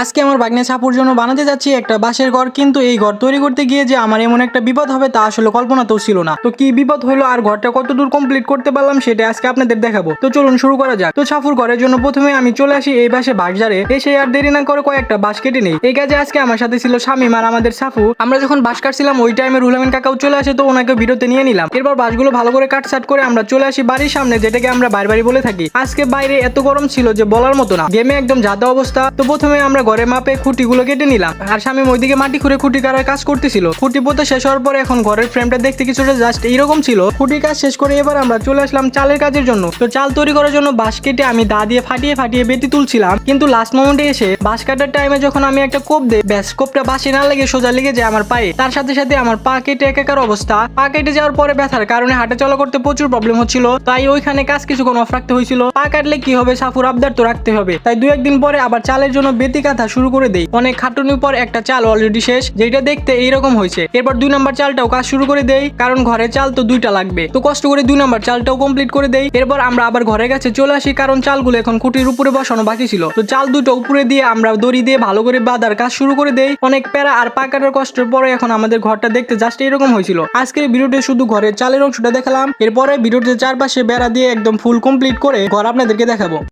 আজকে আমার ভাগ্নে ছাপুর জন্য বানাতে যাচ্ছি একটা বাঁশের ঘর, কিন্তু এই ঘর তৈরি করতে গিয়ে যে আমার এমন একটা বিপদ হবে তা আসলে কল্পনাতেও ছিল না। তো কি বিপদ হলো আর ঘরটা কতদূর কমপ্লিট করতে পারলাম সেটা আজকে আপনাদের দেখাবো। তো চলুন শুরু করা যাক। তো ছাপুর ঘরের জন্য প্রথমে আমি চলে আসি এই বাসে বাঁশঝাড়ে, এসে আর দেরি না করে কয়েকটা বাঁশ কেটে নেই। এই কাজে আজকে আমার সাথে ছিল শামিম আর আমাদের সাফু। আমরা যখন বাঁশ কাটছিলাম ওই টাইমে রুলামিন কাকাও চলে আসে, তো ওনাকে ভিডিওতে নিয়ে নিলাম। এরপর বাঁশগুলো ভালো করে কাটসাট করে আমরা চলে আসি বাড়ির সামনে, যেটাকে আমরা বাড়ি বলে থাকি। আজকে বাইরে এত গরম ছিল যে বলার মতো না, গেমে একদম জাদা অবস্থা। তো প্রথমে আমরা ঘরে মাপে খুঁটিগুলো কেটে নিলাম, আর শামিম ওইদিকে মাটি খুঁড়ে খুঁটি কাটার কাজ করতেছিল। খুঁটি পোতা শেষ হওয়ার পরে এখন ঘরের ফ্রেমটা দেখতে কিছুটা জাস্ট এইরকম ছিল। খুঁটি কাজ শেষ করে এবার আমরা চলে আসলাম চালের কাজের জন্য। তো চাল তৈরি করার জন্য বাঁশ কেটে আমি দা দিয়ে ফাটিয়ে ফাটিয়ে বেতি তুলছিলাম, কিন্তু লাস্ট মোমেন্টে এসে বাঁশ কাটার টাইমে যখন আমি একটা কোপ দেই, ব্যাস কোপটা বাঁশে না লেগে সোজা লেগে যায় আমার পায়ে। তার সাথে সাথে আমার পা কেটে একাকার অবস্থা। পা কেটে যাওয়ার পরে ব্যথার কারণে হাঁটা চলা করতে প্রচুর প্রবলেম হচ্ছিল, তাই ওইখানে কাজ কিছুক্ষণ অফ রাখতে হয়েছিল। পা কাটলে কি হবে, সাফুর আবদার তো রাখতে হবে, তাই দু একদিন পরে আবার চালের জন্য বেতি কাঁথা শুরু করে দেই। অনেক খাটুনির পর একটা চাল অলরেডি শেষ, যেটা দেখতে এইরকম হয়েছে। এরপর 2 নাম্বার চালটাও কাজ শুরু করে দেই, কারণ ঘরে চাল তো 2টা লাগবে। তো কষ্ট করে 2 নাম্বার চালটাও কমপ্লিট করে দেই। এরপর আমরা আবার ঘরের কাছে চলে আসি, কারণ চালগুলো এখন খুঁটির উপরে বসানো বাকি ছিল। তো চাল দুটো উপরে দিয়ে আমরা দড়ি দিয়ে ভালো করে বাঁধার কাজ শুরু করে দেই। অনেক প্যারা আর পা কাটার কষ্টের পরে এখন আমাদের ঘরটা দেখতে জাস্ট এরকম হয়েছিল। আজকের ভিডিওতে শুধু ঘরের চালের অংশটা দেখালাম, এরপরে ভিডিওতে চারপাশে বেড়া দিয়ে একদম ফুল কমপ্লিট করে ঘর আপনাদেরকে দেখাবো।